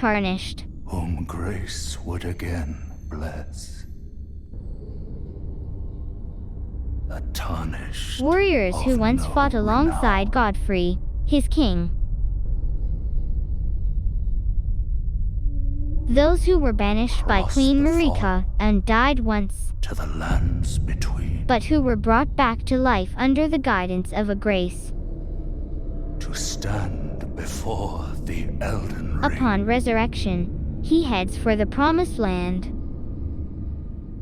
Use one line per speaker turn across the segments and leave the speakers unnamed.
tarnished,
whom grace would again bless. A tarnished
warriors who
of
once
no
fought alongside
renown.
Godfrey, his king. Those who were banished by
Crossed
Queen
the
Roderika and died once,
to the lands between,
but who were brought back to life under the guidance of a grace.
to stand before the Elden Ring.
Upon resurrection, he heads for the Promised Land.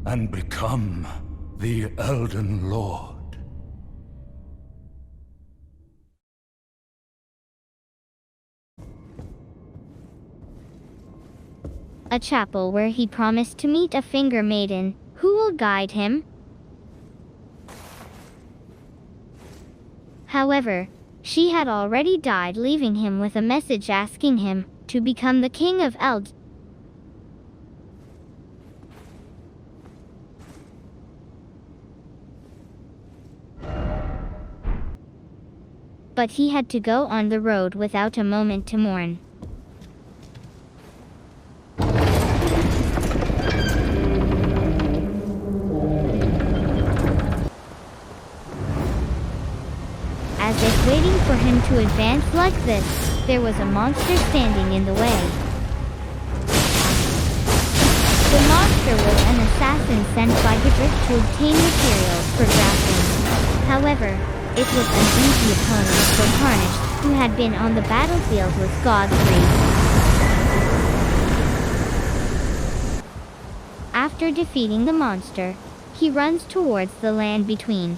And become the Elden Lord.
A chapel where he promised to meet a finger maiden, who will guide him. However, she had already died, leaving him with a message asking him to become the king of Elden. But he had to go on the road without a moment to mourn. As if waiting for him to advance like this, there was a monster standing in the way. The monster was an assassin sent by Godric to obtain materials for drafting. However, it was an easy opponent for Tarnished, who had been on the battlefield with Godfrey. After defeating the monster, he runs towards the land between.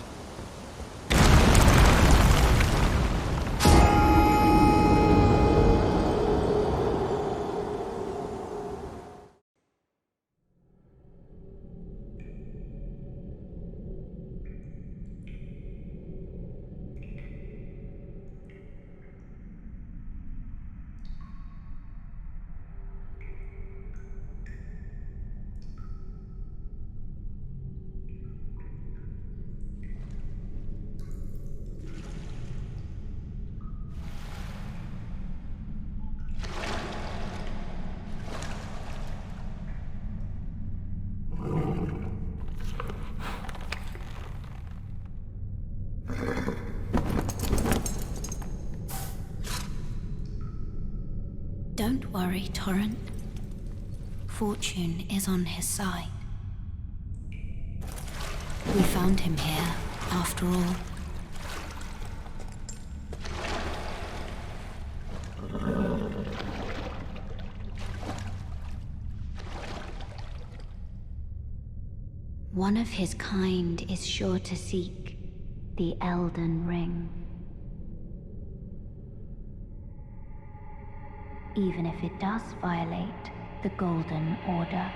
Don't worry, Torrent. Fortune is on his side. We found him here, after all. One of his kind is sure to seek the Elden Ring. Even if it does violate the Golden Order.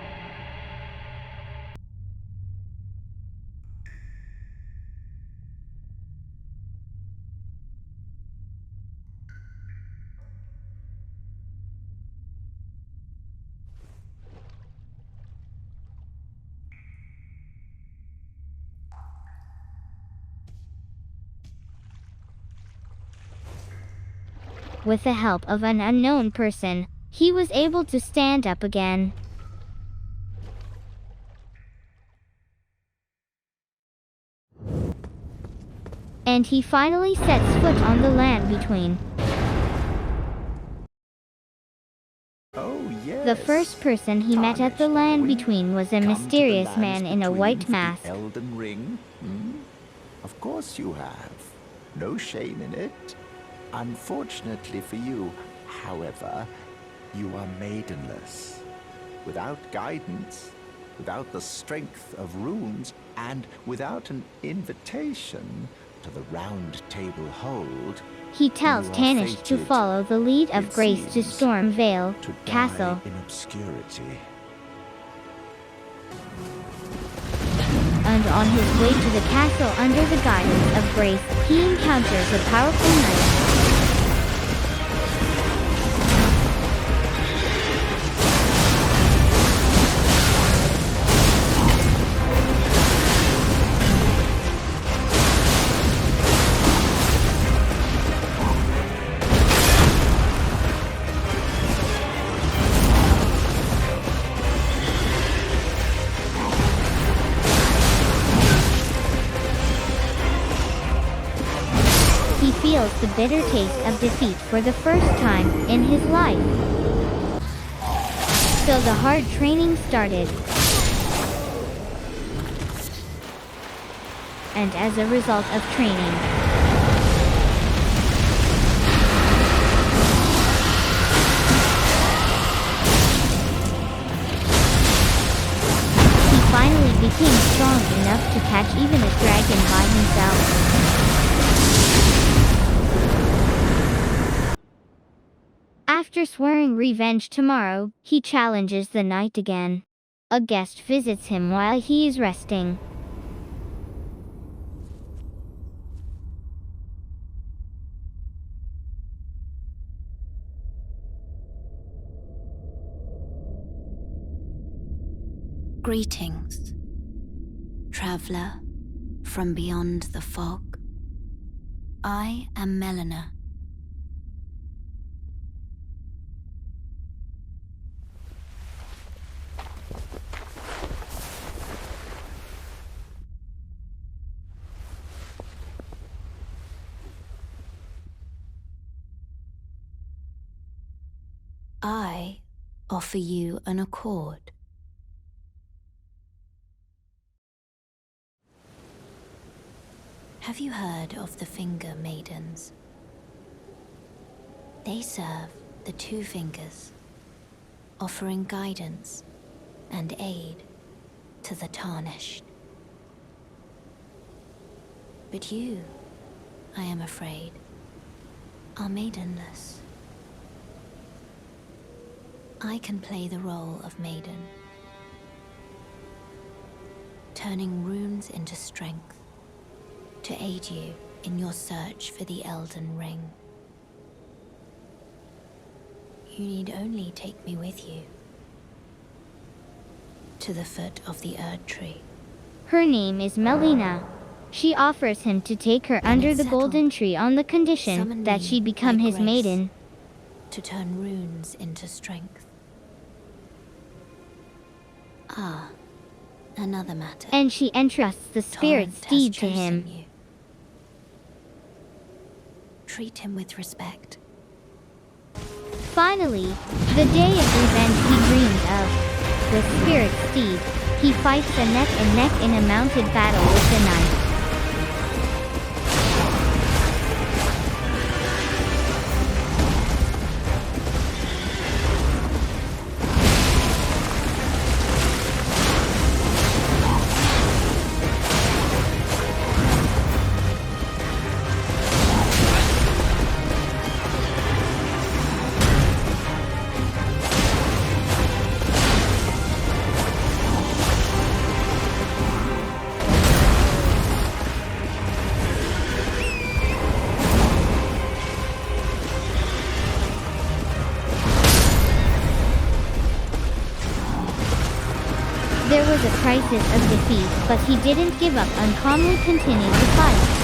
With the help of an unknown person, he was able to stand up again. And he finally sets foot on the land between.
Oh, yes.
The first person he met at the land between was a mysterious man in a white mask.
Elden Ring? Of course you have. No shame in it. Unfortunately for you, however, you are maidenless. Without guidance, without the strength of runes, and without an invitation to the Roundtable Hold,
He tells
you are
Tarnished to
fated,
follow the lead of
it
Grace to
seems,
Stormvale
to
Castle.
die in obscurity.
And on his way to the castle under the guidance of Grace, he encounters a powerful knight. feels the bitter taste of defeat for the first time in his life. So the hard training started. And as a result of training, he finally became strong enough to catch even a dragon by himself. After swearing revenge tomorrow, he challenges the knight again. A guest visits him while he is resting.
Greetings, traveler from beyond the fog. I am Melina. I offer you an accord. Have you heard of the Finger Maidens? They serve the Two Fingers, offering guidance and aid to the Tarnished. But you, I am afraid, are maidenless. I can play the role of maiden, turning runes into strength to aid you in your search for the Elden Ring. You need only take me with you to the foot of the Erd Tree.
Her name is Melina. She offers him to take her under the golden tree on the condition that she become his maiden.
To turn runes into strength. Ah, another matter.
And she entrusts the spirit steed to him.
Treat him with respect.
Finally, the day of revenge he dreamed of. The spirit steed. He fights a neck and neck in a mounted battle with the knight. There was a crisis of defeat, but he didn't give up and calmly continued to fight.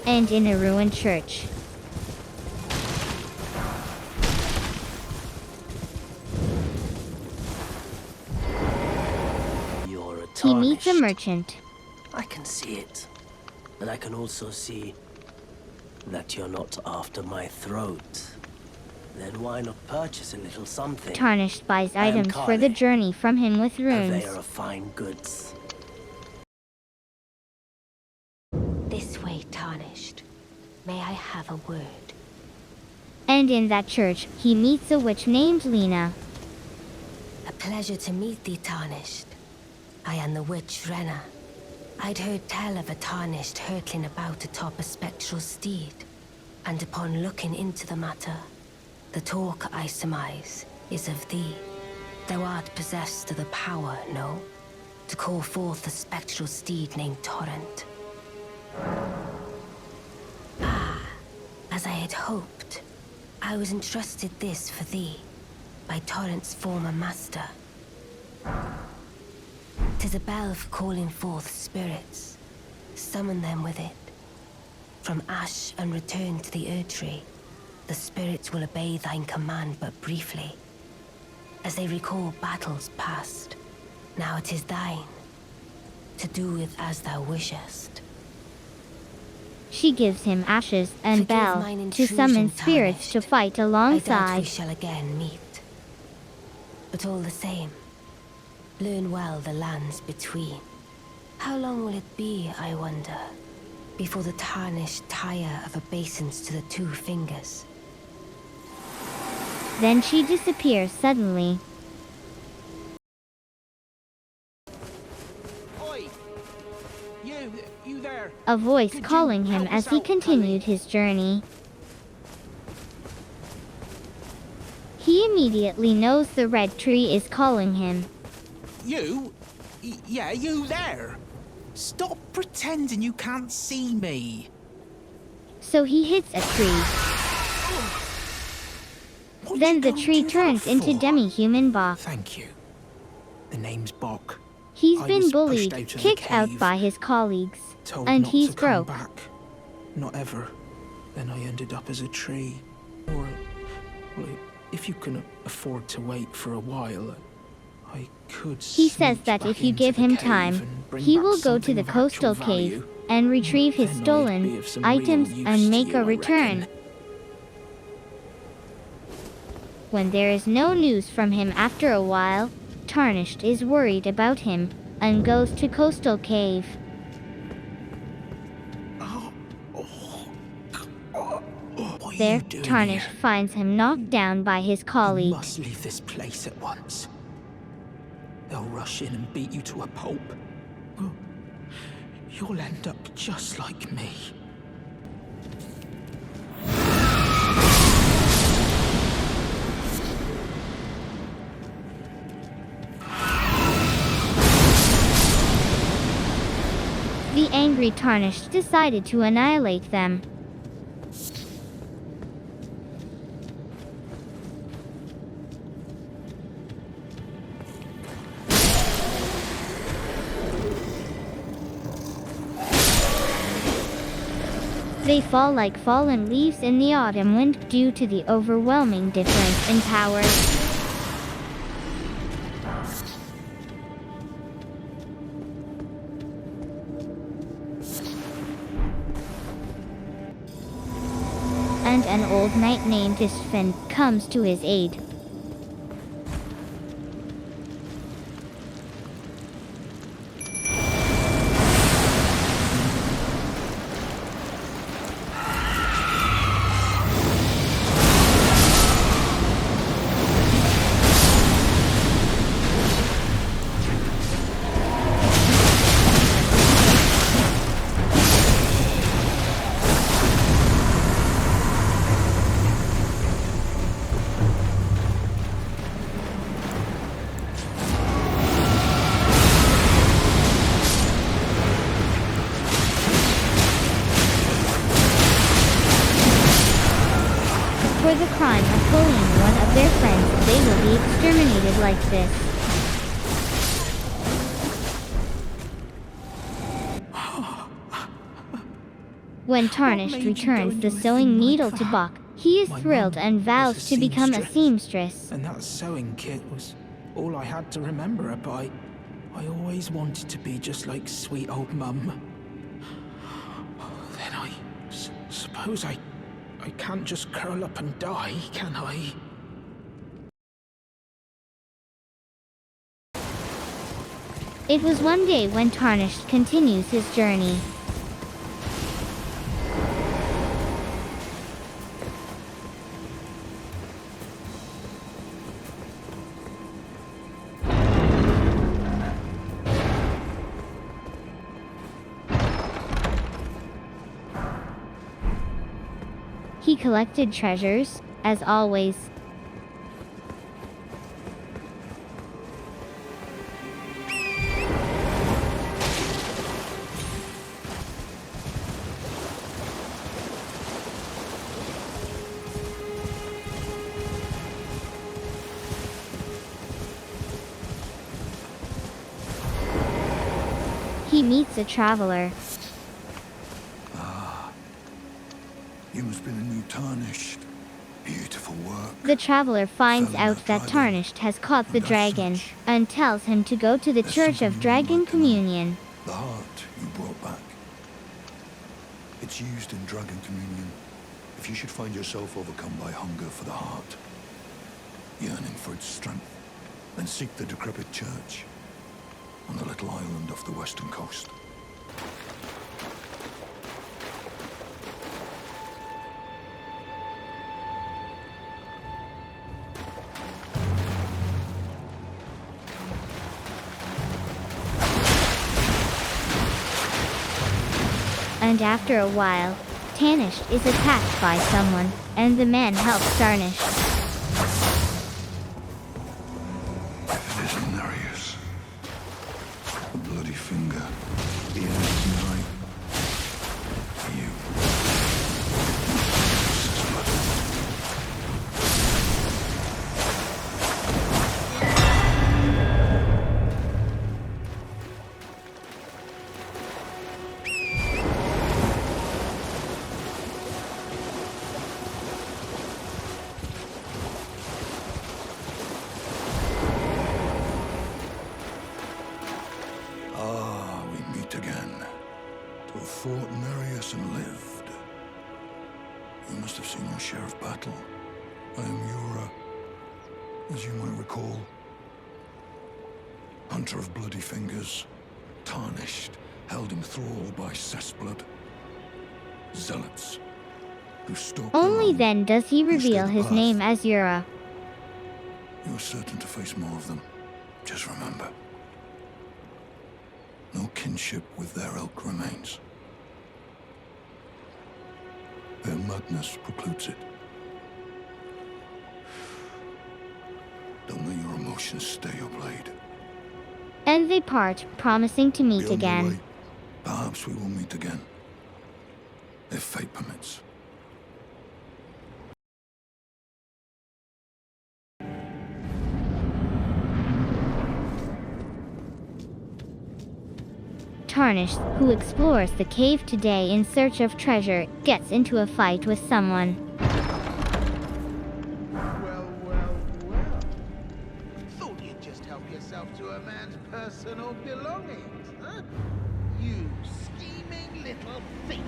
And in a ruined church.
You're a
He meets a
tarnished.
merchant.
I can see it. And I can also see that you're not after my throat. Then why not purchase a little something?
Tarnished buys
I am
items for the
Carly,
journey from him with runes.
purveyor of fine goods.
This way, Tarnished. May I have a word?
And in that church, he meets a witch named Lena.
A pleasure to meet thee, Tarnished. I am the witch Renna. I'd heard tell of a Tarnished hurtling about atop a spectral steed, and upon looking into the matter, the talk I surmise is of thee. Thou art possessed of the power, no? To call forth a spectral steed named Torrent. Ah, as I had hoped. I was entrusted this for thee, by Torrent's former master. 'Tis a bell for calling forth spirits. Summon them with it. From ash and return to the Erdtree, the spirits will obey thine command but briefly, as they recall battles past. Now it is thine, to do with as thou wishest.
She gives him ashes and
Forgive
bell
mine
to
intrusion,
summon spirits to
tarnished.
fight
I doubt we
alongside.
shall again meet. But all the same, learn well the lands between. How long will it be, I wonder, before the tarnished tire of obeisance to the two fingers?
Then she disappears suddenly.
Oi! You there?
A voice
Could you
calling him
help
as
us
he
out,
continued his journey. He immediately knows the red tree is calling him.
You? Yeah, you there? Stop pretending you can't see me.
So he hits a tree.
What
Then
you
the
gonna
tree
do
turns
that
into
for?
Demi-Human Boc.
Thank you. The name's Boc.
He's
I
been
was
bullied,
pushed out of the
kicked out
cave,
by his colleagues,
told
and
not
he's
to come
broke.
back. Not ever. Then I ended up as a tree. Or, well, if you can afford to wait for a while, I could.
He says
sneak
that
back
if you
into
give
the
him
cave
time,
and bring
he
back
will go to
something
the
of actual
coastal
value.
cave and retrieve his
Then I'd be
stolen
of some
items
real use
and
to
make
you,
a
I
return.
reckon.
When there is no news from him after a while, Tarnished is worried about him and goes to coastal cave.
What are
There,
you doing
Tarnished
here?
finds him knocked down by his
You
colleague.
must leave this place at once. They'll rush in and beat you to a pulp. You'll end up just like me.
The angry Tarnished decided to annihilate them. They fall like fallen leaves in the autumn wind due to the overwhelming difference in power. And an old knight named Istvan comes to his aid. For the crime of bullying one of their friends, they will be exterminated like this. When Tarnished
made you go
returns
and
the
do a
sewing
thing like
needle to
that?
Boc, he is
My
thrilled
mum
and
was
vows
a
to become a
seamstress.
seamstress.
And that sewing kit was all I had to remember her by. I always wanted to be just like sweet old Mum. Then I suppose I can't just curl up and die, can I?
It was one day when Tarnished continues his journey. He collected treasures, as always. he meets a traveler.
You must be the new Tarnished. Beautiful work.
The traveler finds
Fell in
out
that
that
dragon.
Tarnished has caught the
And as
dragon,
such,
and tells him to go to the
there's
Church
something
of
you
Dragon
might know.
Communion.
The heart you brought back. It's used in Dragon Communion. If you should find yourself overcome by hunger for the heart, yearning for its strength, then seek the decrepit church on the little island off the western coast.
And after a while, Tarnished is attacked by someone, and the men help Tarnished.
It is Nereus. The bloody finger. The end is nigh. You. We meet again. To have fought Nereus and lived. You must have seen your share of battle. I am Yura, as you might recall. Hunter of bloody fingers, Tarnished, held in thrall by cessblood. Zealots, who stalked
Only
along.
then does he
You stay
reveal
the
his
path.
name as Yura.
You're certain to face more of them. Just remember, no kinship with their ilk remains. Their madness precludes it. Don't let your emotions stay your blade.
And they part, promising to meet
Be on your
again.
way. Perhaps we will meet again. If fate permits.
Tarnished, who explores the cave today in search of treasure, gets into a fight with someone.
Well, well, well. Thought you'd just help yourself to a man's personal belongings, huh? You scheming little thief.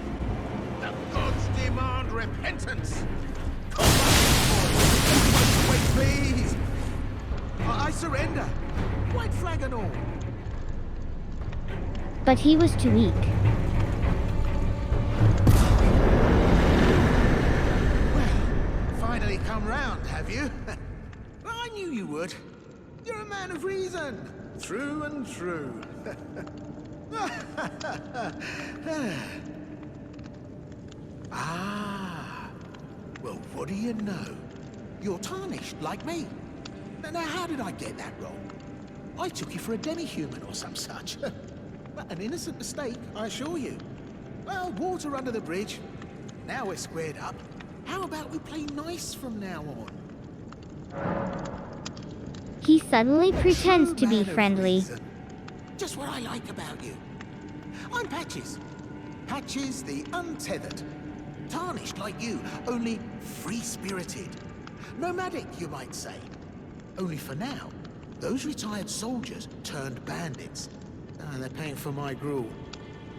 The gods demand repentance. Come back, wait, please. I surrender. White flag and all.
But he was too weak.
Well, finally come round, have you? I knew you would. You're a man of reason. True and true. Ah. Well, what do you know? You're Tarnished, like me. Now, how did I get that wrong? I took you for a demi-human or some such. But an innocent mistake, I assure you. Well, water under the bridge. Now we're squared up. How about we play nice from now on?
He suddenly pretends to
True
be
man of
friendly.
reason. Just what I like about you. I'm Patches. Patches the Untethered. Tarnished like you, only free-spirited. Nomadic, you might say. Only for now, those retired soldiers turned bandits. And they're paying for my gruel.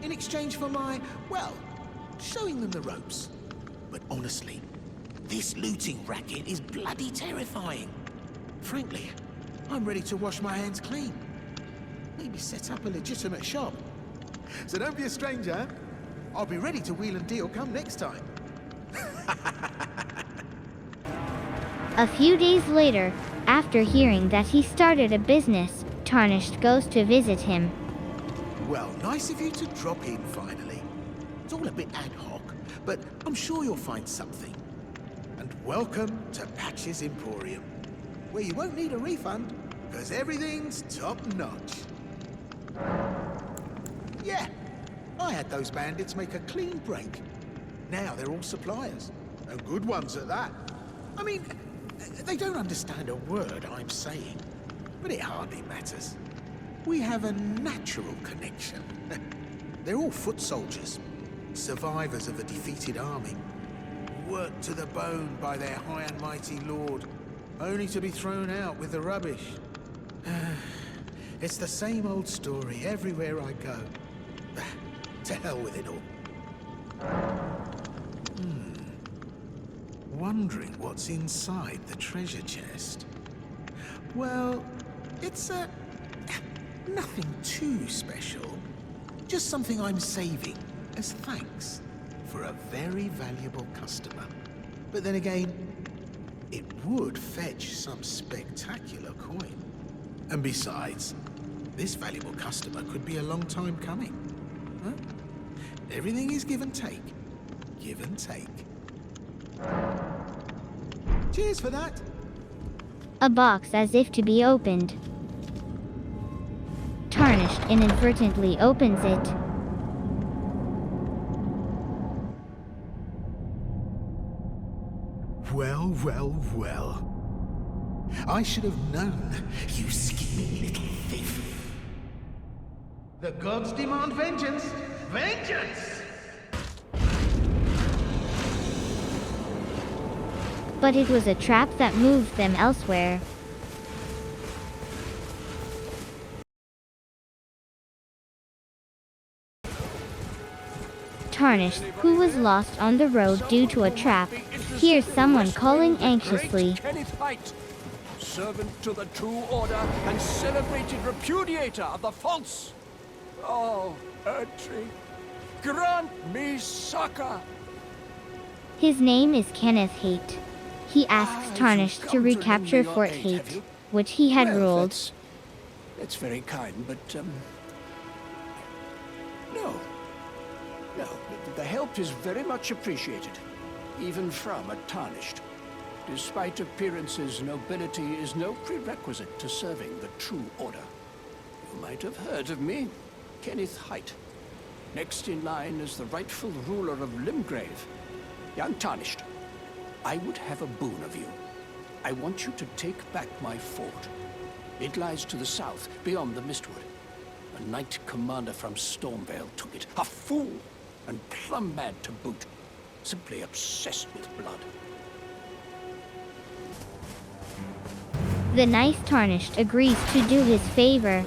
In exchange for my, well, showing them the ropes. But honestly, this looting racket is bloody terrifying. Frankly, I'm ready to wash my hands clean. Maybe set up a legitimate shop. So don't be a stranger. I'll be ready to wheel and deal come next time.
A few days later, after hearing that he started a business, Tarnished goes to visit him.
Well, nice of you to drop in finally. It's all a bit ad hoc, but I'm sure you'll find something. And welcome to Patches Emporium, where you won't need a refund, because everything's top-notch. Yeah, I had those bandits make a clean break. Now they're all suppliers, and good ones at that. I mean, they don't understand a word I'm saying, but it hardly matters. We have a natural connection. They're all foot soldiers, survivors of a defeated army, worked to the bone by their high and mighty lord, only to be thrown out with the rubbish. It's the same old story everywhere I go. To hell with it all. Wondering what's inside the treasure chest. Well, it's nothing too special. Just something I'm saving as thanks for a very valuable customer. But then again, it would fetch some spectacular coin. And besides, this valuable customer could be a long time coming. Huh? Everything is give and take. Give and take. Cheers for that.
A box as if to be opened. Tarnished inadvertently opens it.
Well, well, well. I should have known, you scheming little thief. The gods demand vengeance. Vengeance!
But it was a trap that moved them elsewhere. Tarnished, who was lost on the road due to a trap, hears someone calling anxiously.
Kenneth Haight, servant to the true order and celebrated repudiator of the false. Oh, Erdtree, grant me succor.
His name is Kenneth Haight. He asks Tarnished to recapture Fort Haight, which he had ruled.
That's very kind, but, no. No, the help is very much appreciated, even from a Tarnished. Despite appearances, nobility is no prerequisite to serving the true order. You might have heard of me, Kenneth Haight. Next in line is the rightful ruler of Limgrave, the Untarnished. I would have a boon of you. I want you to take back my fort. It lies to the south, beyond the Mistwood. A knight commander from Stormvale took it. A fool! And plumb mad to boot. Simply obsessed with blood.
The nice Tarnished agrees to do his favor.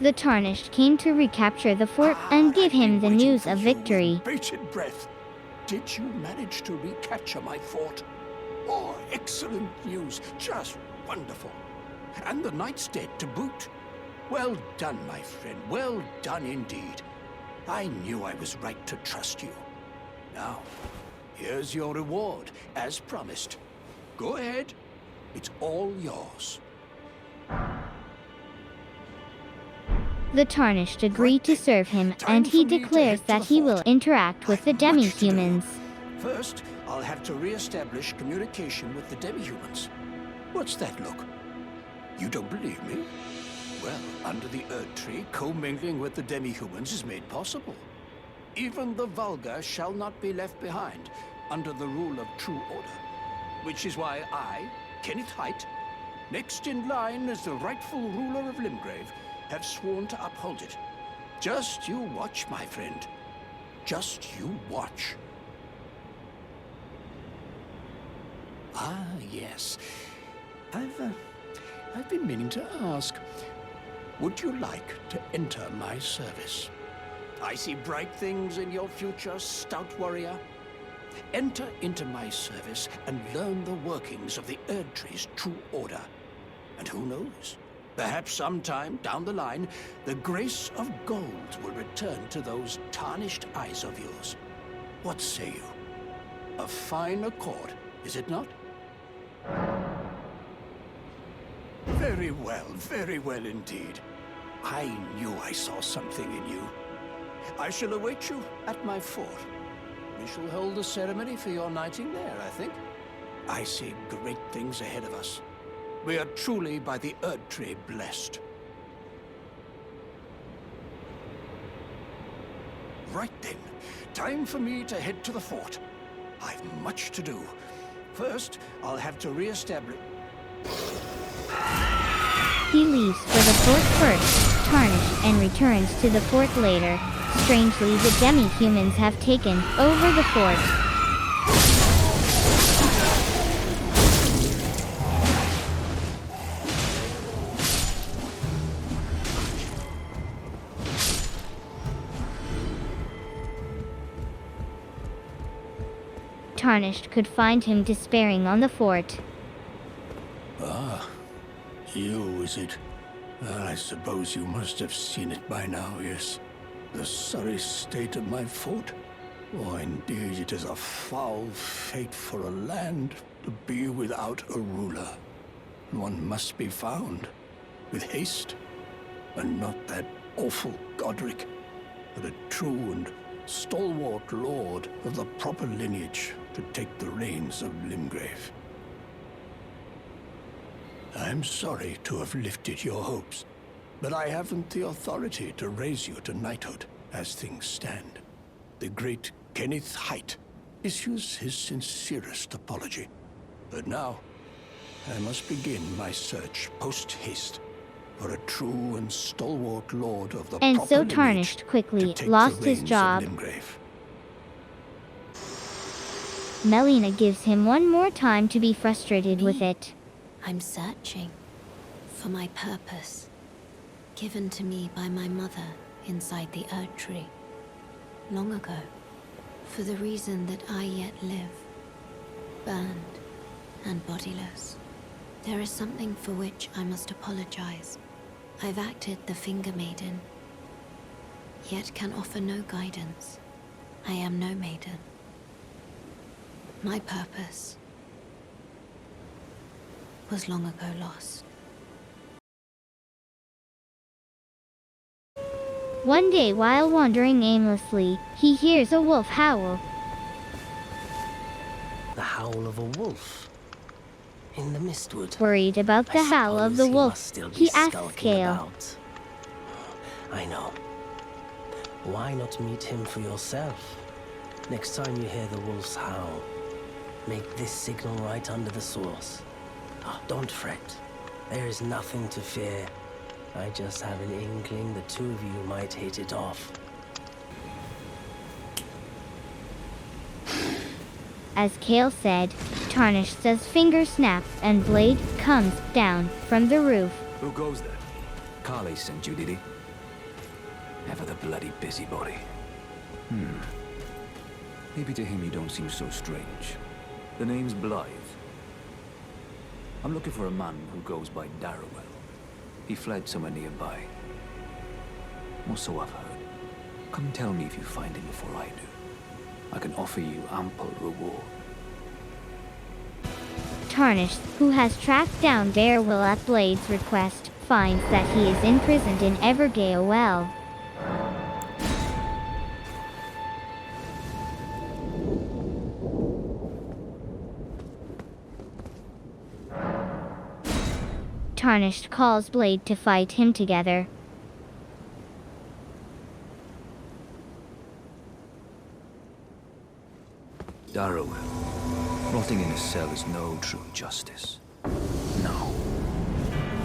The Tarnished came to recapture the fort and give him the news of victory.
Bated breath. Did you manage to recapture my fort? Oh, excellent news. Just wonderful. And the knight's dead to boot. Well done, my friend. Well done indeed. I knew I was right to trust you. Now, Here's your reward, as promised. Go ahead. It's all yours.
The Tarnished agree to serve him, and he declares that he will interact with the Demi-Humans.
First, I'll have to re-establish communication with the Demi-Humans. What's that look? You don't believe me? Well, under the Erd Tree, commingling with the Demi-Humans is made possible. Even the vulgar shall not be left behind, under the rule of true order. Which is why I, Kenneth Haight, next in line as the rightful ruler of Limgrave, have sworn to uphold it. Just you watch, my friend. Just you watch. Ah, yes. I've been meaning to ask, would you like to enter my service? I see bright things in your future, stout warrior. Enter into my service and learn the workings of the Erd Tree's true order. And who knows? Perhaps sometime down the line, the grace of gold will return to those tarnished eyes of yours. What say you? A fine accord, is it not? Very well indeed. I knew I saw something in you. I shall await you at my fort. We shall hold a ceremony for your knighting there, I think. I see great things ahead of us. We are truly by the Erd Tree blessed. Right then, time for me to head to the fort. I've much to do. First, I'll have to re-establish...
He leaves for the fort first, Tarnished, and returns to the fort later. Strangely, the Demi-Humans have taken over the fort. Tarnished could find him despairing on the fort.
Ah, you, is it? I suppose you must have seen it by now, yes. The sorry state of my fort? Oh, indeed, it is a foul fate for a land to be without a ruler. One must be found, with haste, and not that awful Godric, but a true and stalwart lord of the proper lineage to take the reins of Limgrave. I'm sorry to have lifted your hopes, but I haven't the authority to raise you to knighthood as things stand. The great Kenneth Haight issues his sincerest apology. But now, I must begin my search post-haste for a true and stalwart lord of the
and
proper
so
lineage
Tarnished quickly
to take
lost
the
his
reins
job.
of Limgrave.
Melina gives him one more time to be frustrated with it.
I'm searching for my purpose, given to me by my mother inside the Erd Tree, long ago, for the reason that I yet live, burned and bodiless. There is something for which I must apologize. I've acted the Finger Maiden, yet can offer no guidance. I am no maiden. My purpose was long ago lost.
One day while wandering aimlessly, he hears a wolf howl.
The howl of a wolf in the mistwood.
Worried about the howl of the
He
wolf,
must still be
he asks
skulking
Kale.
about. I know. Why not meet him for yourself? Next time you hear the wolf's howl, make this signal right under the source. Oh, don't fret. There is nothing to fear. I just have an inkling the two of you might hit it off.
As Kale said, Tarnished's finger snaps and Blaidd comes down from the roof.
Who goes there? Carly sent you, did he? Ever the bloody busybody. Maybe to him you don't seem so strange. The name's Blaidd. I'm looking for a man who goes by Darrowell. He fled somewhere nearby. Or so I've heard. Come tell me if you find him before I do. I can offer you ample reward.
Tarnished, who has tracked down Varré at Blaidd's request, finds that he is imprisoned in Evergale Well. Tarnished calls Blaidd to fight him together.
Darrow, rotting in a cell is no true justice. No.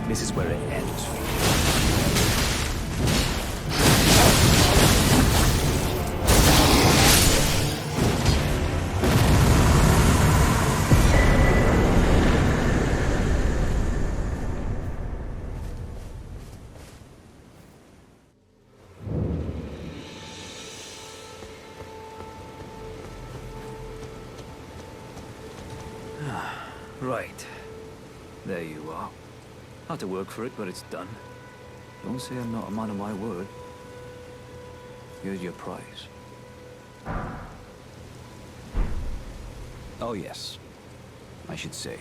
This is where it ends for you. Right. There you are. Had to work for it, but it's done. Don't say I'm not a man of my word. Here's your prize. Oh yes. I should say,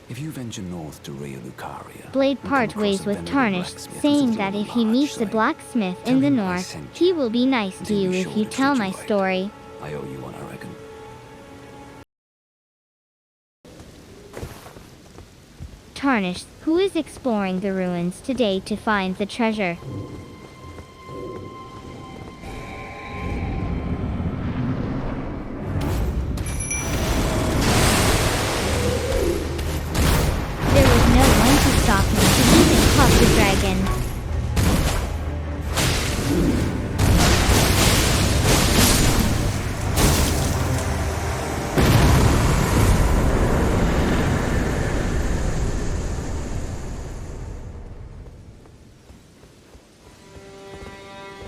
if you venture north to Raya Lucaria...
Blaidd part ways with Tarnished, saying that if he meets a blacksmith in the north, he will be nice to you if you tell my story.
I owe you one, I reckon.
Tarnished, who is exploring the ruins today to find the treasure. There was no one to stop me to even caught the dragon.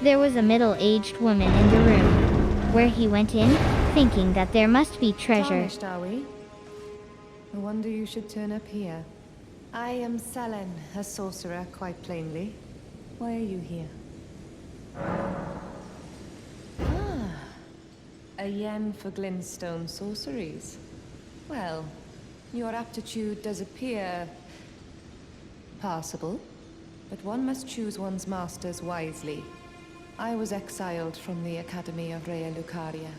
There was a middle-aged woman in the room, where he went in, thinking that there must be treasure.
Tarnished, are we? No wonder you should turn up here. I am Sellen, a sorcerer, quite plainly. Why are you here? Ah, a yen for glintstone sorceries. Well, your aptitude does appear passable, but one must choose one's masters wisely. I was exiled from the Academy of Raya Lucaria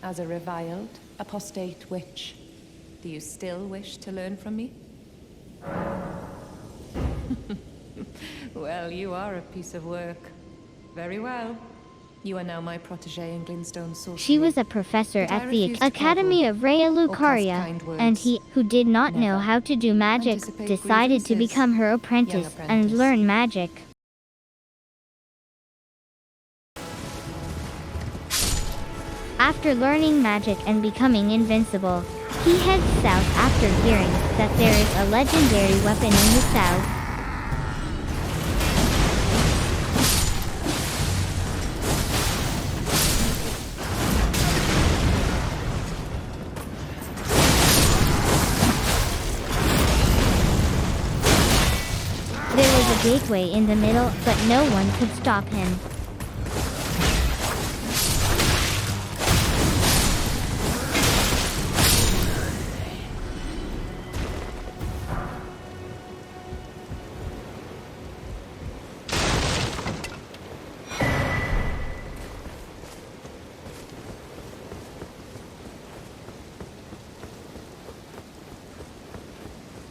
as a reviled, apostate witch. Do you still wish to learn from me? Well, you are a piece of work. Very well. You are now my protege in glintstone sorcery.
She was a professor at the Academy of Raya Lucaria, and he, who did not know how to do magic, decided to become her apprentice and learn magic. After learning magic and becoming invincible, he heads south after hearing that there is a legendary weapon in the south. There was a gateway in the middle, but no one could stop him.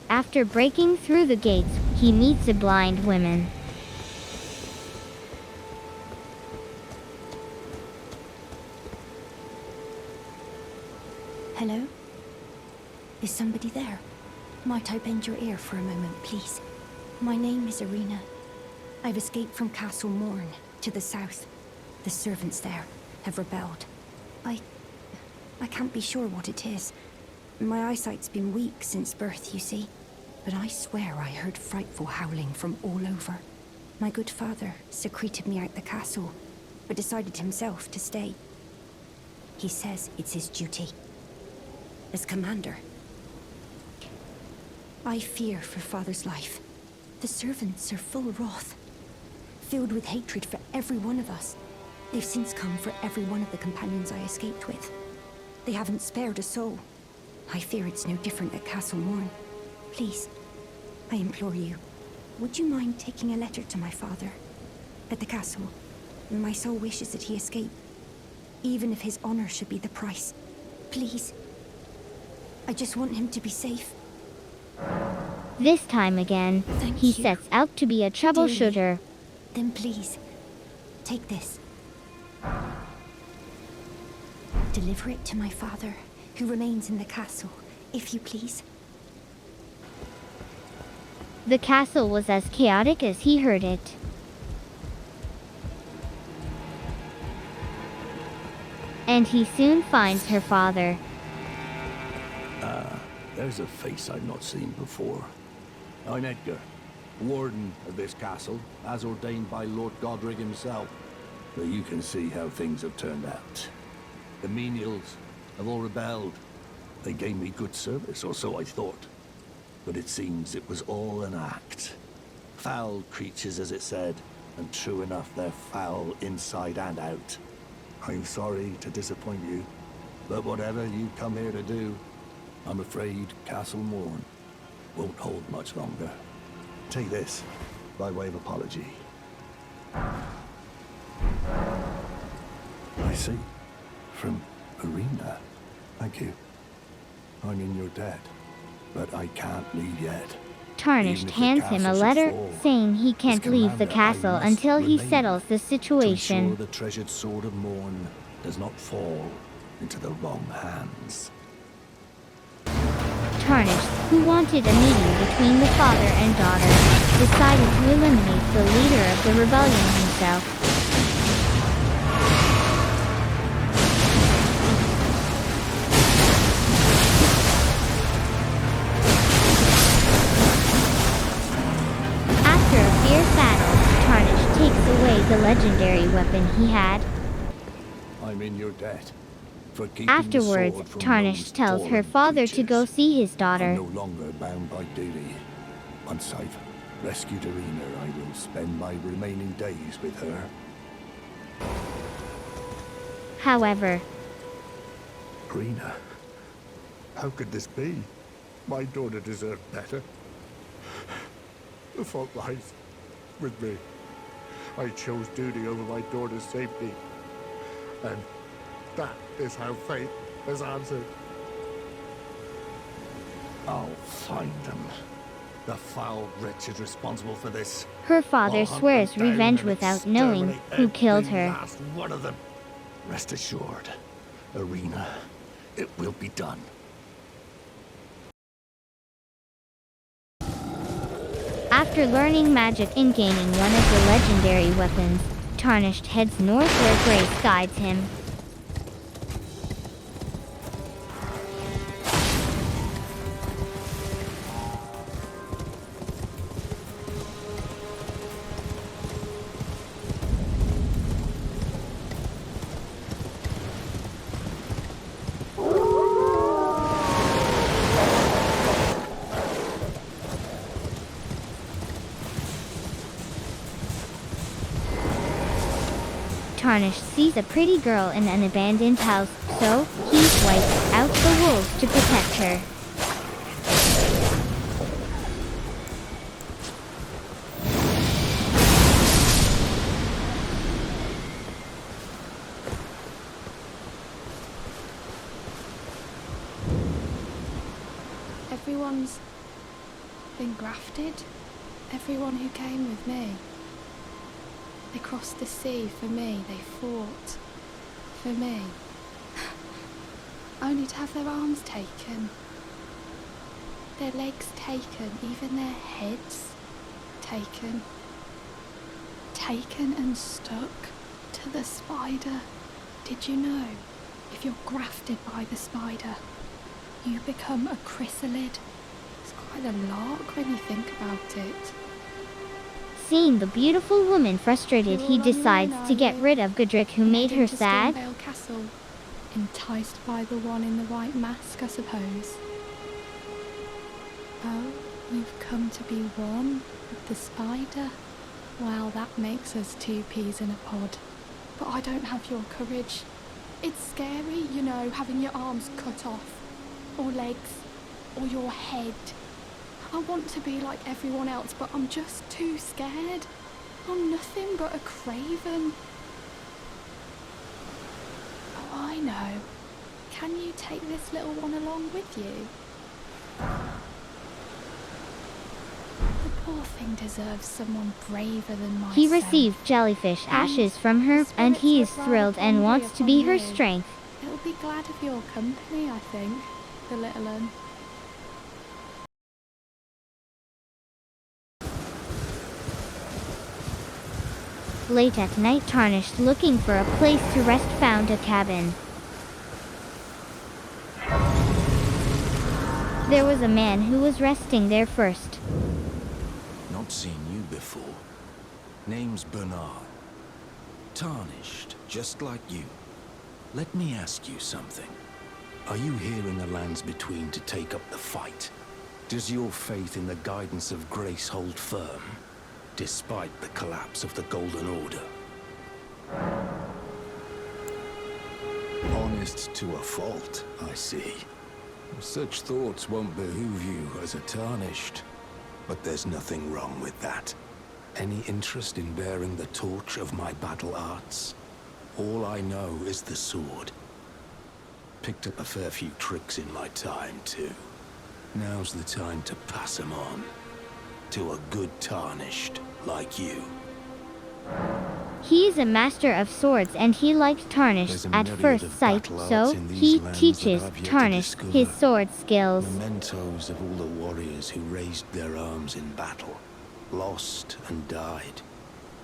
After breaking through the gates, he meets a blind woman.
Hello? Is somebody there? Might I bend your ear for a moment, please? My name is Renna. I've escaped from Castle Morn, to the south. The servants there have rebelled. I can't be sure what it is. My eyesight's been weak since birth, you see. But I swear I heard frightful howling from all over. My good father secreted me out the castle, but decided himself to stay. He says it's his duty. As commander. I fear for father's life. The servants are full of wrath, filled with hatred for every one of us. They've since come for every one of the companions I escaped with. They haven't spared a soul. I fear it's no different at Castle Morn. Please, I implore you, would you mind taking a letter to my father? At the castle. My sole wish is that he escape. Even if his honor should be the price. Please. I just want him to be safe.
This time again, he sets out to be a troubleshooter.
Then please, take this. Deliver it to my father, who remains in the castle, if you please.
The castle was as chaotic as he heard it. And he soon finds her father.
There's a face I've not seen before. I'm Edgar, warden of this castle, as ordained by Lord Godric himself. But you can see how things have turned out. The menials have all rebelled. They gave me good service, or so I thought. But it seems it was all an act. Foul creatures, as it said, and true enough, they're foul inside and out. I'm sorry to disappoint you, but whatever you come here to do, I'm afraid Castle Morn won't hold much longer. Take this, by way of apology. I see. From Arena. Thank you. I'm in your debt, but I can't leave yet.
Tarnished hands him a letter saying he can't leave the castle until he settles the situation.
To ensure the treasured sword of Morn does not fall into the wrong hands.
Tarnished, who wanted a meeting between the father and daughter, decided to eliminate the leader of the rebellion himself. After a fierce battle, Tarnished takes away the legendary weapon he had.
I'm in your debt.
Afterwards, Tarnished tells her father to go see his daughter.
I'm no longer bound by duty. Once I've rescued Arena, I will spend my remaining days with her.
However,
Arena, how could this be? My daughter deserved better. The fault lies with me. I chose duty over my daughter's safety. And that is how fate has answered. I'll find them. The foul wretches responsible for this.
her father swears revenge without knowing who killed her.
Last one of them. Rest assured, Arena, it will be done.
After learning magic and gaining one of the legendary weapons, Tarnished heads north where Grace guides him. Tarnished sees a pretty girl in an abandoned house, so he wipes out the wolves to protect her.
Everyone's been grafted. Everyone who came with me. They crossed the sea for me, they fought for me. Only to have their arms taken, their legs taken, even their heads taken. Taken and stuck to the spider. Did you know, if you're grafted by the spider, you become a chrysalid? It's quite a lark when you think about it.
Seeing the beautiful woman frustrated, he decides to get rid of Godric, who made her sad.
Castle, enticed by the one in the white mask, I suppose. Oh, you've come to be one with the spider? Well, that makes us two peas in a pod. but I don't have your courage. It's scary, you know, having your arms cut off, or legs, or your head. I want to be like everyone else, but I'm just too scared. I'm nothing but a craven. Oh, I know. Can you take this little one along with you? The poor thing deserves someone braver than myself.
He received jellyfish ashes from her, and he is thrilled and wants to be her strength.
It'll be glad of your company, I think, the little one.
Late at night, Tarnished, looking for a place to rest, found a cabin. There was a man who was resting there first.
Not seen you before. Name's Bernahl. Tarnished, just like you. Let me ask you something. Are you here in the lands between to take up the fight? Does your faith in the guidance of grace hold firm, despite the collapse of the Golden Order?
Honest to a fault, I see. Such thoughts won't behoove you as a Tarnished. But there's nothing wrong with that.
Any interest in bearing the torch of my battle arts? All I know is the sword. Picked up a fair few tricks in my time, too. Now's the time to pass them on. To a good Tarnished like you.
He is a master of swords, and he liked Tarnished at first sight, so he teaches Tarnished his sword skills.
Mementos of all the warriors who raised their arms in battle, lost and died.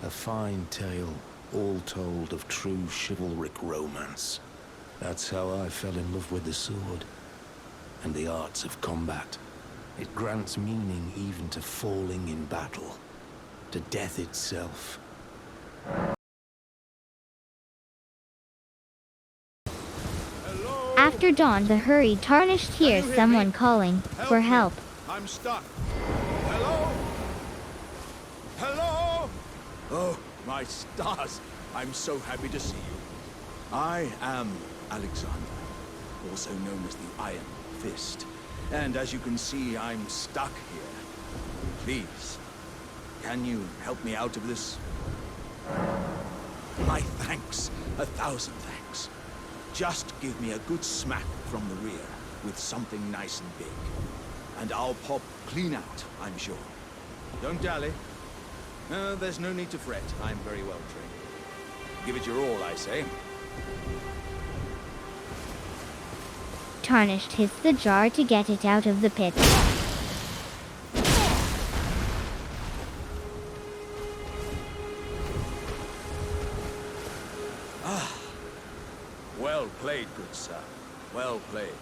A fine tale, all told of true chivalric romance. That's how I fell in love with the sword, and the arts of combat. It grants meaning even to falling in battle, to death itself.
After dawn, the hurried Tarnished hears someone calling for help.
I'm stuck. Hello? Hello? Oh, my stars. I'm so happy to see you. I am Alexander, also known as the Iron Fist. And as you can see, I'm stuck here. Please, can you help me out of this? My thanks. 1,000 thanks. Just give me a good smack from the rear with something nice and big. And I'll pop clean out, I'm sure. Don't dally. No, there's no need to fret. I'm very well trained. Give it your all, I say.
Tarnished hits the jar to get it out of the pit.
Well played, good sir. Well played.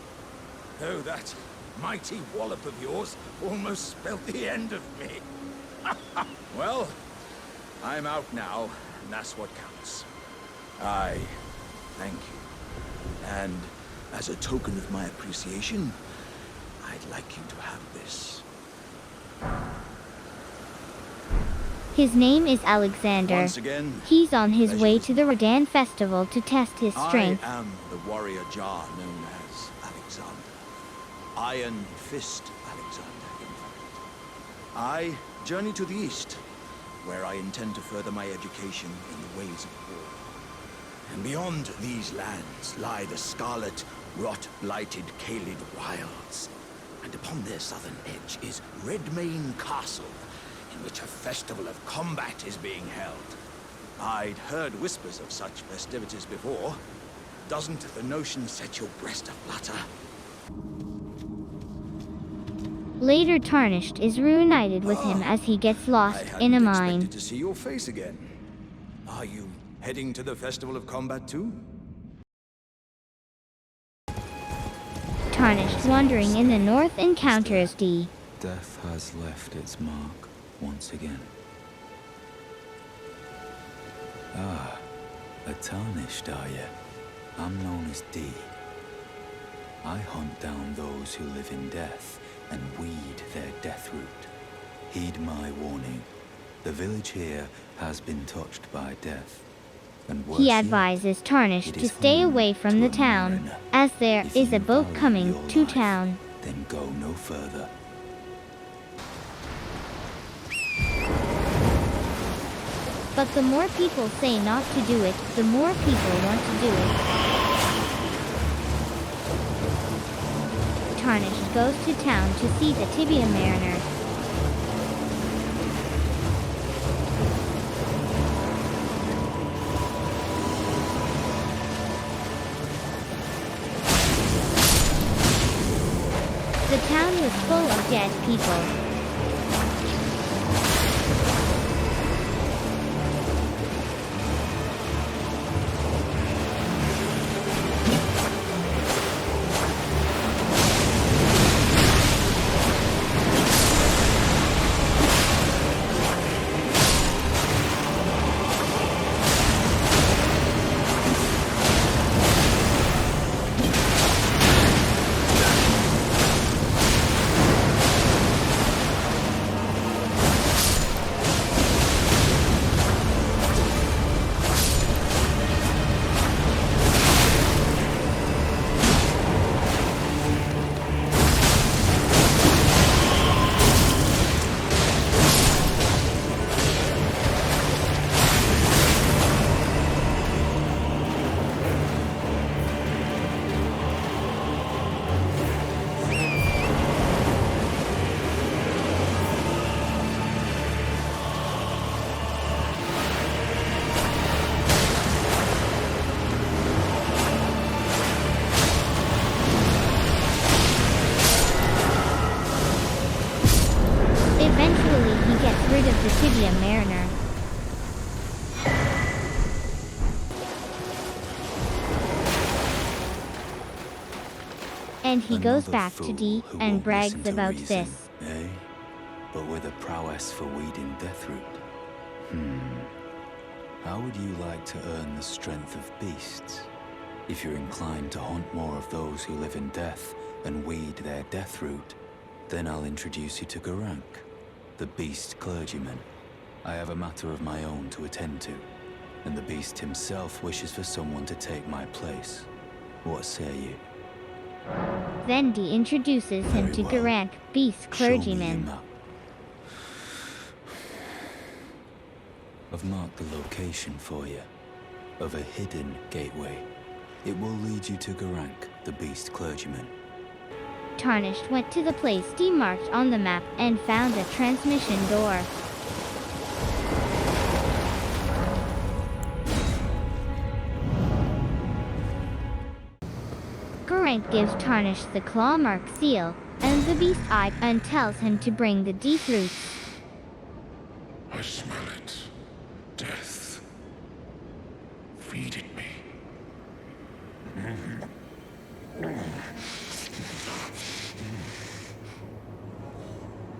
Though that mighty wallop of yours almost spelled the end of me. Well, I'm out now, and that's what counts. I thank you. And as a token of my appreciation, I'd like you to have this.
His name is Alexander.
Once again,
he's on his way to the Rodan festival to test his strength.
I am the warrior Jar known as Alexander. Iron Fist Alexander, in fact. I journey to the east, where I intend to further my education in the ways of war. And beyond these lands lie the scarlet, rot-blighted Caelid wilds. And upon their southern edge is Redmane Castle, in which a festival of combat is being held. I'd heard whispers of such festivities before. Doesn't the notion set your breast aflutter?
Later, Tarnished is reunited with him as he gets lost in a mine.
I hadn't expected to see your face again. Are you heading to the festival of combat too?
Tarnished, wandering in the north, encounters D.
Death has left its mark once again. Ah, a Tarnished, are you? I'm known as D. I hunt down those who live in death and weed their death root. Heed my warning. The village here has been touched by death. And worse
He
yet,
advises Tarnished
it
to
is
stay
home
away from
to
the
a
town,
Renna.
as there
If
is
you
a boat
value
coming
your
to
life,
town.
then go no further.
But the more people say not to do it, the more people want to do it. Tarnished goes to town to see the Tibia Mariner. The town was full of dead people. Rid of the Tibia Mariner. And he goes back to D and brags about this.
Eh? But with a prowess for weeding Deathroot. How would you like to earn the strength of beasts? If you're inclined to hunt more of those who live in death and weed their Deathroot, then I'll introduce you to Geraint, the beast clergyman. I have a matter of my own to attend to, and the beast himself wishes for someone to take my place. What say you?
Then D introduces him to Geraint, beast clergyman.
I've marked the location for you, of a hidden gateway. It will lead you to Geraint, the beast clergyman.
Tarnished went to the place D marked on the map and found a transmission door. Geraint gives Tarnished the claw mark seal and the beast eye and tells him to bring the Deathroot.
I smell it. Death. Feed it me.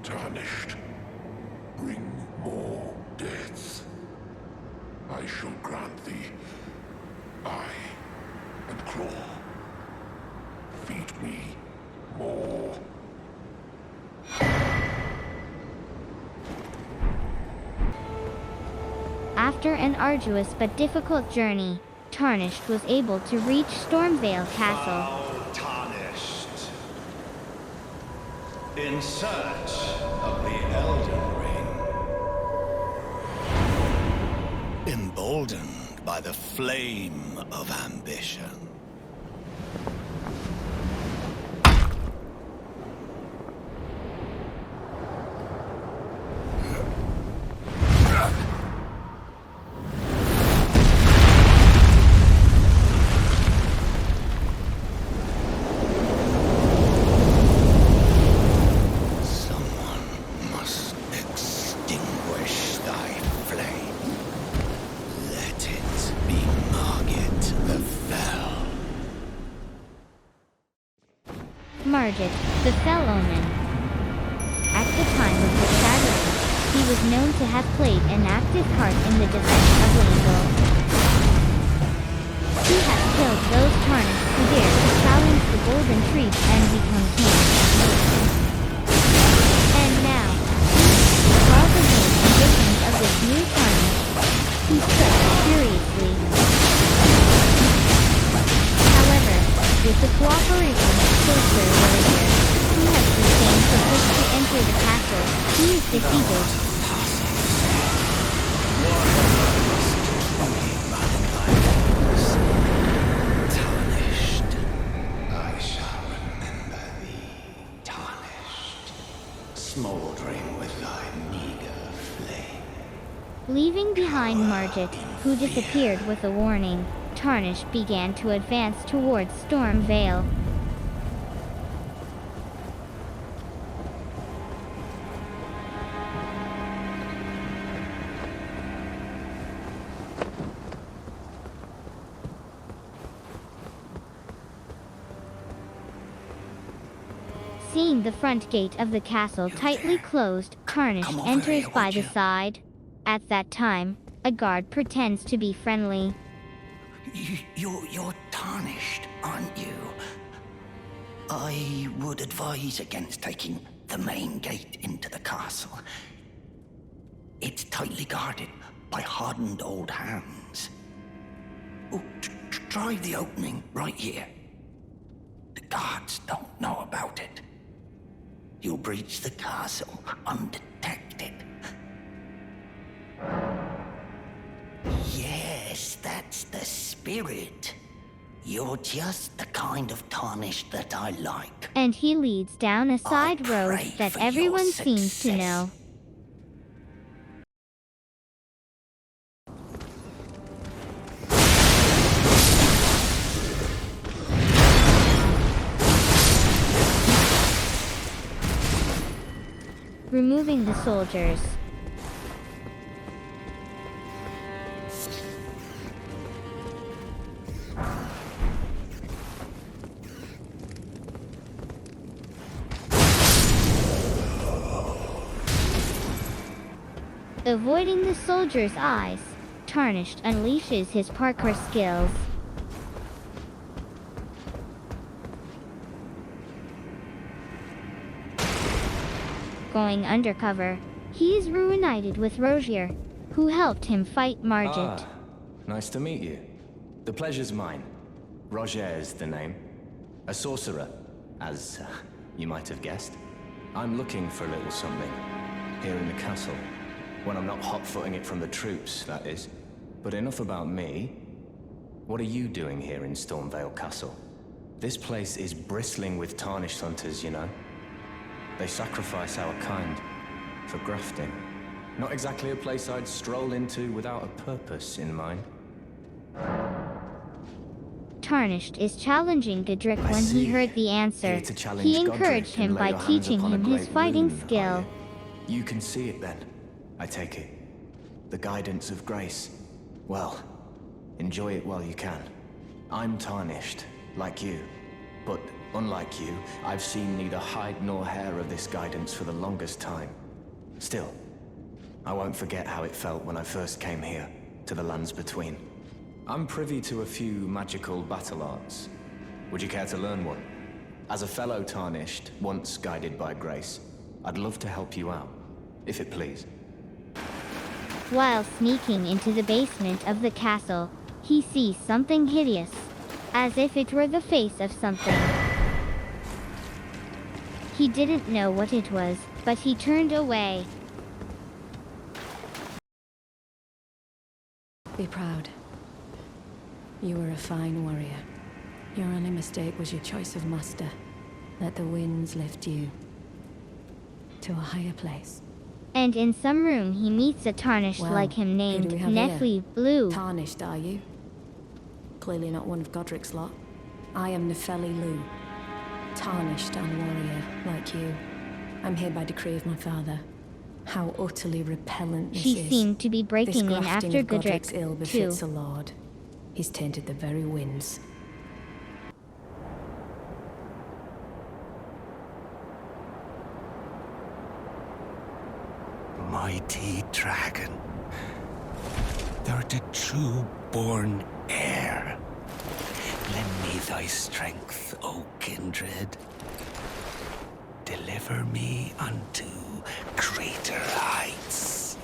Tarnished. Bring more deaths. I shall grant thee eye and claw. Feed me more.
After an arduous but difficult journey, Tarnished was able to reach Stormvale Castle.
Tarnished. In search of the Elden Ring. Emboldened by the flame of ambition.
The Fell Omen. At the time of the tragedy, he was known to have played an active part in the defense of Limgrave. He has killed those Tarnished who dare to challenge the Golden Tree and become king. And now, while the conditions of this new Tarnished, he struck furiously. With the cooperation of Sorcerer Rogier, who has sustained the push to enter the castle, he is defeated.
Tarnished. I shall remember thee, tarnished, smoldering with thy meager flame.
Leaving behind Margit, who disappeared with a warning, Tarnished began to advance towards Storm Vale. Seeing the front gate of the castle tightly closed, Tarnished enters by the side. At that time, a guard pretends to be friendly.
You're tarnished, aren't you? I would advise against taking the main gate into the castle. It's tightly guarded by hardened old hands. Oh, try the opening right here. The guards don't know about it. You'll breach the castle undetected. Yes, that's the spirit. You're just the kind of tarnished that I like.
And he leads down a side road that everyone seems to know. Removing the soldiers. Avoiding the soldiers' eyes, Tarnished unleashes his parkour skills. Going undercover, he is reunited with Rogier, who helped him fight Margit.
Ah, nice to meet you. The pleasure's mine. Roger's the name. A sorcerer, as you might have guessed. I'm looking for a little something here in the castle. When I'm not hot-footing it from the troops, that is. But enough about me. What are you doing here in Stormvale Castle? This place is bristling with tarnished hunters, you know. They sacrifice our kind for grafting. Not exactly a place I'd stroll into without a purpose in mind.
Tarnished is challenging Godric when he heard the answer. He encouraged him by teaching him his fighting skill.
You can see it then, I take it. The guidance of grace. Well, enjoy it while you can. I'm tarnished, like you. But unlike you, I've seen neither hide nor hair of this guidance for the longest time. Still, I won't forget how it felt when I first came here, to the lands between. I'm privy to a few magical battle arts. Would you care to learn one? As a fellow tarnished, once guided by grace, I'd love to help you out, if it please.
While sneaking into the basement of the castle, he sees something hideous, as if it were the face of something. He didn't know what it was, but he turned away.
Be proud. You were a fine warrior. Your only mistake was your choice of master. Let the winds lift you to a higher place.
And in some room he meets a tarnished like him named Nepheli Loux.
Tarnished, are you? Clearly not one of Godric's lot. I am Nepheli Loux. Tarnished and warrior, like you. I'm here by decree of my father. How utterly repellent this is.
She seemed to be breaking in after
Godric's ill befits
too.
a lord. He's tainted the very winds.
Mighty dragon, thou'rt a true-born heir. Lend me thy strength, O kindred. Deliver me unto greater heights.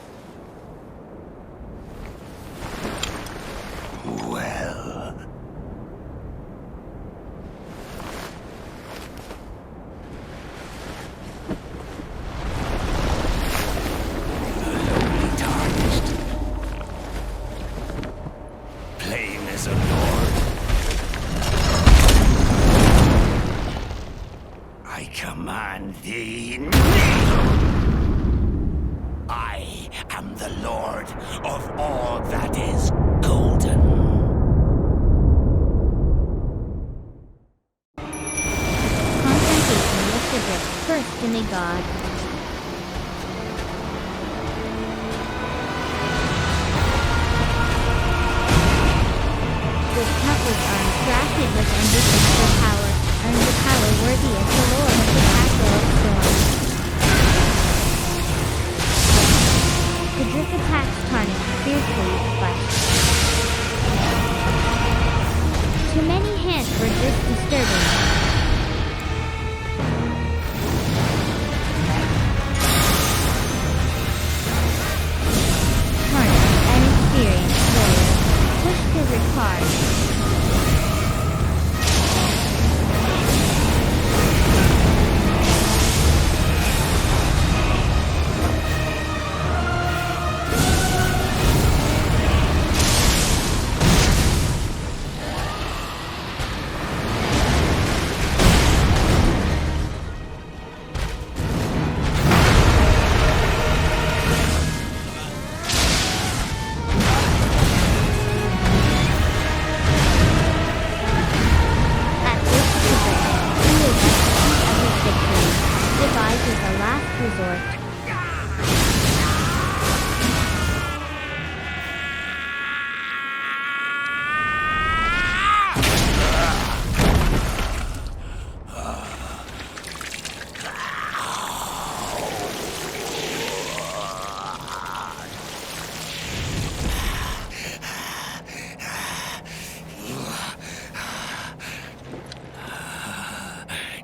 Well. command thee. I am the lord of all that is golden.
Confrontation with Cedric, first demigod. With couples arms crafted with ambition for power, earned the power worthy as the lord of the castle of storm. Cedric attacks Tarnished fiercely, but too many hands were just disturbing. Tarnished, an experienced warrior, pushed Cedric hard.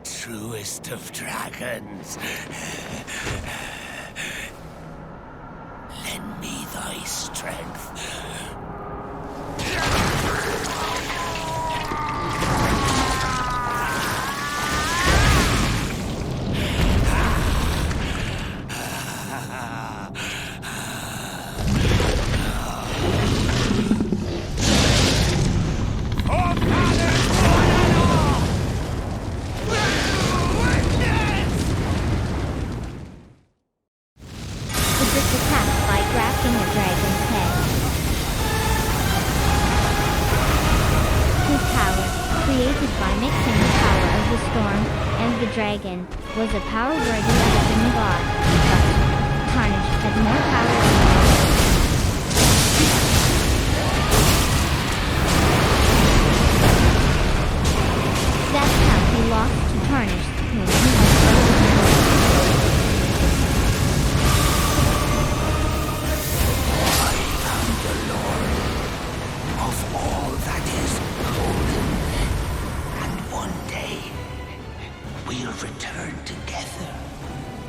Truest of dragons. Lend me thy strength.
Dragon was a power worthy of a demigod, but Tarnished had more power than that's how he lost to Tarnished, whom he
I am the lord of all that is golden, and one day we'll return together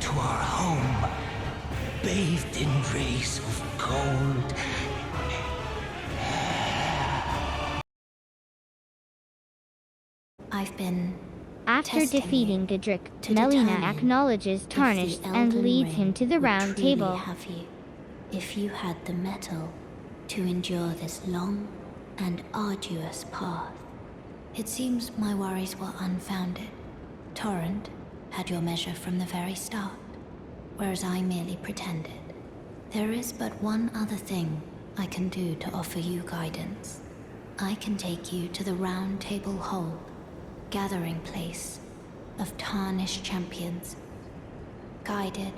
to our home, bathed in rays of gold.
I've been
After defeating Didrik, Melina acknowledges Tarnished and leads him to the round table.
Have you, if you had the mettle to endure this long and arduous path? It seems my worries were unfounded. Torrent had your measure from the very start, whereas I merely pretended. There is but one other thing I can do to offer you guidance. I can take you to the Roundtable Hold, gathering place of tarnished champions, guided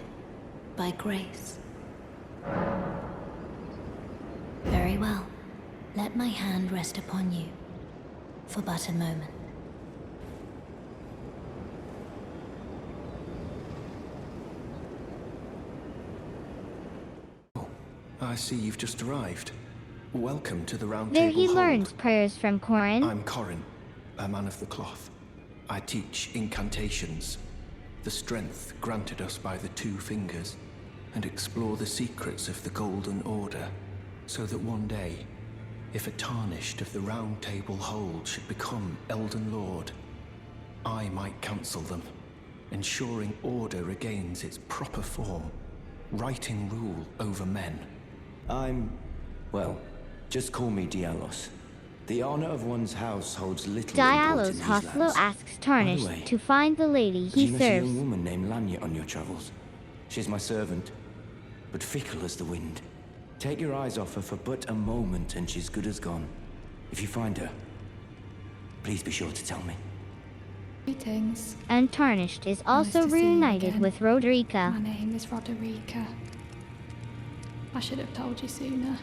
by grace. Very well. Let my hand rest upon you for but a moment.
I see you've just arrived. Welcome to the Roundtable
There he
Hold.
learns prayers from Corin.
I'm Corin, a man of the cloth. I teach incantations, the strength granted us by the Two Fingers, and explore the secrets of the Golden Order, so that one day, if a Tarnished of the Roundtable Hold should become Elden Lord, I might counsel them, ensuring order regains its proper form, righting rule over men.
Well, just call me Dialos. The honor of one's house holds little
Diallo's
importance in these
Hoslo
lands.
asks Tarnished
By the way,
to find the lady
did you
he
miss a
serves.
young woman named Lanya on your travels? She's my servant, but fickle as the wind. Take your eyes off her for but a moment and she's good as gone. If you find her, please be sure to tell me.
Greetings.
And Tarnished is also
Nice to see you
reunited
again.
with Roderika.
My name is Roderika. I should have told you sooner.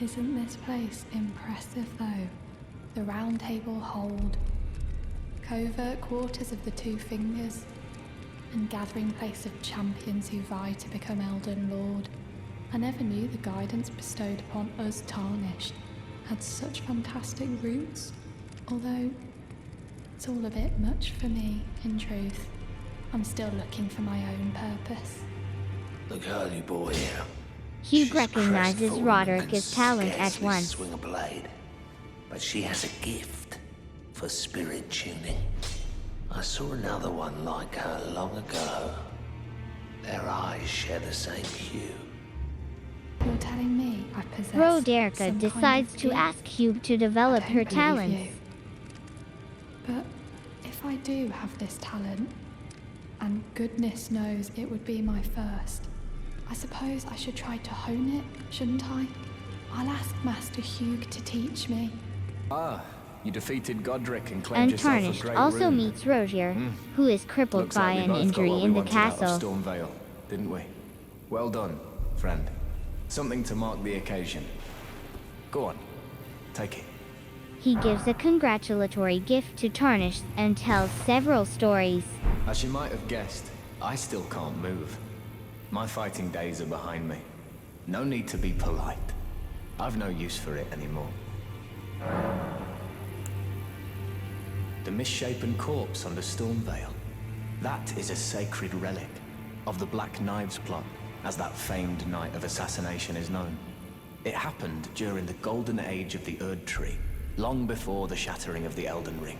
Isn't this place impressive though? The Roundtable Hold. Covert quarters of the Two Fingers. And gathering place of champions who vie to become Elden Lord. I never knew the guidance bestowed upon us Tarnished had such fantastic roots. Although, it's all a bit much for me, in truth. I'm still looking for my own purpose.
The girly boy here.
Hugh recognizes
Crestfallen
Roderika's
and
talent
can
at
scarcely
once.
swing a blade, but she has a gift for spirit tuning. I saw another one like her long ago. Their eyes share the same hue.
You're telling me I possess
Roderika
some
decides
kind of
to
gift?
ask Hugh to develop
I
her
don't believe
talents.
you. But if I do have this talent, and goodness knows it would be my first, I suppose I should try to hone it, shouldn't I? I'll ask Master Hugh to teach me.
Ah, you defeated Godric and claimed
And
yourself a
Tarnished
great
also
rune.
meets Rogier, who is crippled
Looks
by
like we
an
both got
injury
what we
in the
wanted out of
castle.
Stormvale, didn't we? Well done, friend. Something to mark the occasion. Go on, take it.
He gives a congratulatory gift to Tarnished and tells several stories.
As you might have guessed, I still can't move. My fighting days are behind me. No need to be polite. I've no use for it anymore. The misshapen corpse under Stormvale. That is a sacred relic of the Black Knives plot, as that famed night of assassination is known. It happened during the golden age of the Erd Tree, long before the shattering of the Elden Ring.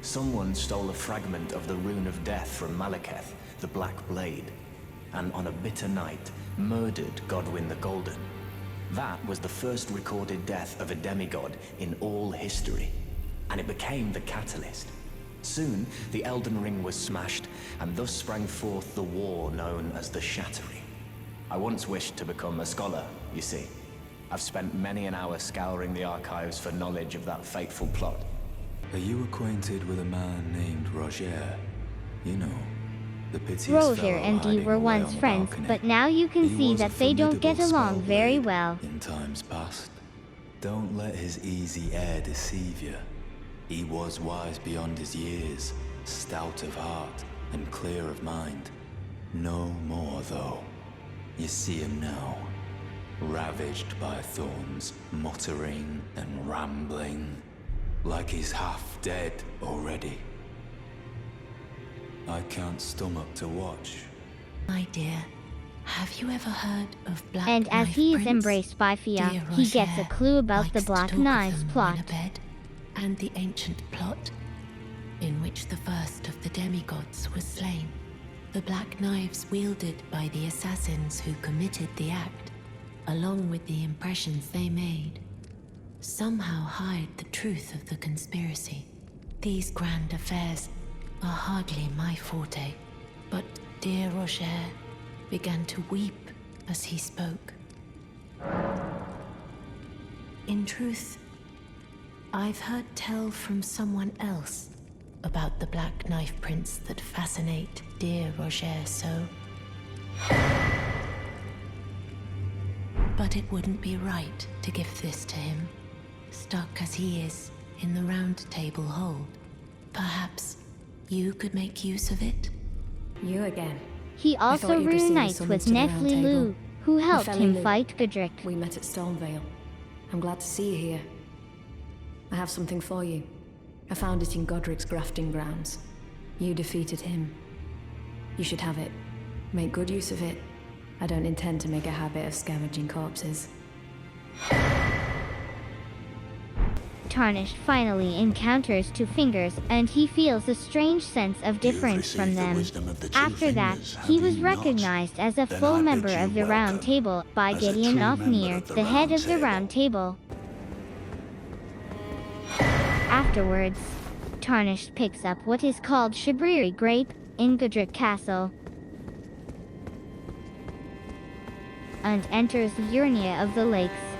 Someone stole a fragment of the Rune of Death from Malekith, the Black Blade, and on a bitter night, murdered Godwyn the Golden. That was the first recorded death of a demigod in all history, and it became the catalyst. Soon, the Elden Ring was smashed, and thus sprang forth the war known as the Shattering. I once wished to become a scholar, you see. I've spent many an hour scouring the archives for knowledge of that fateful plot.
Are you acquainted with a man named Rogier? You know, the piteous
Rogier
fellow
and Dee
hiding
were
away
once
on the
friends,
balcony.
but now you can
He
see
was a
that they don't get
formidable
along very
spellblade
well.
in times past. Don't let his easy air deceive you. He was wise beyond his years, stout of heart and clear of mind. No more, though. You see him now, ravaged by thorns, muttering and rambling, like he's half dead already. I can't stomach to watch.
My dear, have you ever heard of Black
And as
Knife
he is
Prince?
embraced by Fia,
Dear
he gets a
Roger
clue about
likes
the
to
Black
talk of
Knives
them
plot.
in a bed, and the ancient plot, in which the first of the demigods was slain. The Black Knives wielded by the assassins who committed the act, along with the impressions they made, somehow hide the truth of the conspiracy. These grand affairs are hardly my forte, but dear Roger began to weep as he spoke. In truth, I've heard tell from someone else about the Black Knife Prince that fascinate dear Roger so. But it wouldn't be right to give this to him, stuck as he is in the Roundtable Hold. Perhaps you could make use of it?
You again.
He
I
also
thought you'd received
reunites
summons
with
to the
Nepheli
Roundtable.
Loux, who helped
Nepheli
him
Loux.
fight Godric.
We met at Stormvale. I'm glad to see you here. I have something for you. I found it in Godric's grafting grounds. You defeated him. You should have it. Make good use of it. I don't intend to make a habit of scavenging corpses.
Tarnished finally encounters Two Fingers, and he feels a strange sense of difference from
received the
them.
wisdom of the Two
After that,
Fingers,
he
have
was
you not?
recognized as a
Then
full
I bid
member
you
of the
welcome
Round Table by
as a
Gideon
true member
Ofnir,
of the
the head
Round
of the
Table.
Round Table. afterwards, Tarnished picks up what is called Shabriri Grape in Godric Castle and enters the Urnia of the Lakes.